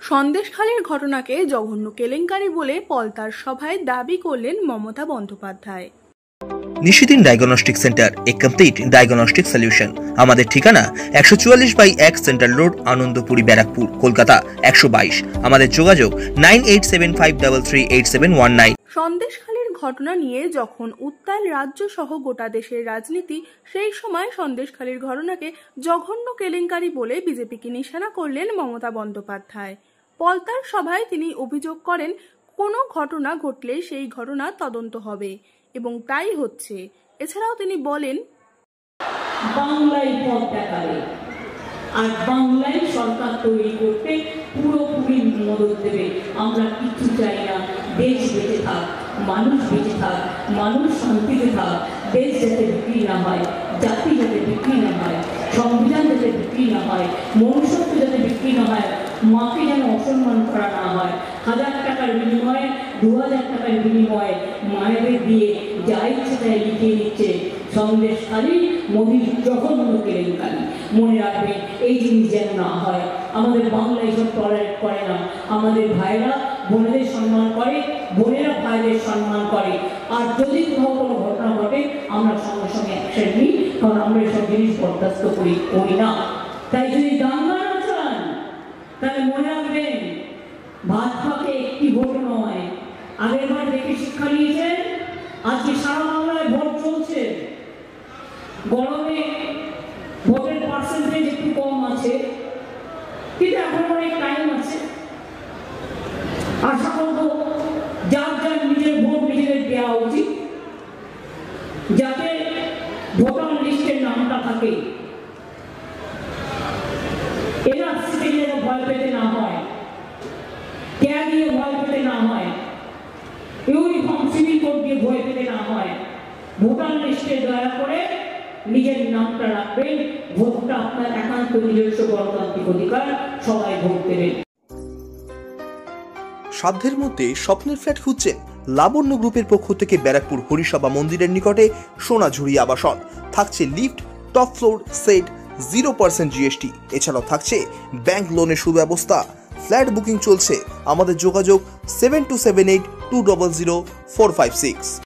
সন্দেশখালির ঘটনাকে জঘন্য কেলেঙ্কারি বলে পলতার সভায় দাবি করলেন মমতা বন্দ্যোপাধ্যায়। নিশিদিন ডায়াগনস্টিক সেন্টার, এ কমপ্লিট ডায়াগনস্টিক সলিউশন। আমাদের ঠিকানা 144/1 সেন্ট্রাল রোড, আনন্দপুরি, ব্যারাকপুর, কলকাতা 122। আমাদের যোগাযোগ 9875338719। সন্দেশখালির ঘটনা নিয়ে যখন উত্তাল রাজ্য সহ গোটা দেশের রাজনীতি, সেই সময় সন্দেশখালির ঘটনাকে জঘন্য কেলেঙ্কারি বলে বিজেপিকে নিশানা করলেন মমতা বন্দ্যোপাধ্যায়। পলতার সভায় তিনি অভিযোগ করেন, কোনো ঘটনা ঘটলে সেই ঘটনা তদন্ত হবে এবং তাই হচ্ছে। এছাড়াও তিনি বলেন, বাংলায় পথ দেখাবে আর বাংলায় সরকার তৈরি করতে পুরোপুরি মদত দেবে। আমরা কিছু চাই না, দেশ বেঁচে থাক, মানুষ বেঁচে থাক, মানুষ শান্তিতে থাক, দেশ যাতে বিক্রি না হয়, জাতি যাতে বিক্রি না হয়, সংবিধান যাতে বিক্রি না হয়, মনুষ্যত্ব যাতে বিক্রি না হয়, মাকে যেন অসম্মান করা না হয়। 1000 টাকার বিনিময়ে 2000 টাকার বিনিময়ে মায়েদের দিয়ে যা ইচ্ছে তাই লিখিয়ে দিচ্ছে সন্দেশখালি মোদির জঘন্য কেলেঙ্কারি। মনে রাখবে, এই জিনিস যেন না হয়। আমাদের বাংলা এইসব টলারেট করে না। আমাদের ভাইরা বোনেদের সম্মান করে, বোনেরা ভাইদের সম্মান করে। আর যদি কোথাও কোনো ঘটনা ঘটে, আমরা সঙ্গে সঙ্গে অ্যাকশন নিই, কারণ আমরা এসব জিনিস বরদাস্ত করি না। তাই যদি দাঙ্গা না চান, তাহলে মনে রাখবেন, ভাত খাকে একটি ভোট নয়। আগের বার দেখে শিক্ষা নিয়েছেন, আজকে সারা বাংলায় ভোট চলছে। গরমে ভোটের পার্সেন্টেজ একটু কম আছে, কিন্তু এখন অনেক টাইম আছে। আশা করব যার যার নিজের ভোট নিজেদের দেওয়া উচিত, যাতে ভোটার লিস্টের নামটা থাকে। এনআরসি যেন ভয় পেতে না হয়, ট্যাগ দিয়ে ভয় পেতে না হয়, ইউনিফর্ম সিভিল কোড দিয়ে ভয় পেতে না হয়। ভোটার লিস্টে দয়া করে নিজের নামটা রাখবেন। ভোটটা আপনার একান্ত নিজস্ব গণতান্ত্রিক অধিকার, সবাই ভোট দেবেন। সাধ্যের মধ্যে স্বপ্নের ফ্ল্যাট খুঁজছেন? লাবণ্য গ্রুপের পক্ষ থেকে ব্যারাকপুর হরিসভা মন্দিরের নিকটে সোনাঝুরি আবাসন। থাকছে lift, top floor, set, 0% GST। এছাড়াও থাকছে ব্যাংক লোনের সুব্যবস্থা। ফ্ল্যাট বুকিং চলছে। আমাদের যোগাযোগ 7278200456।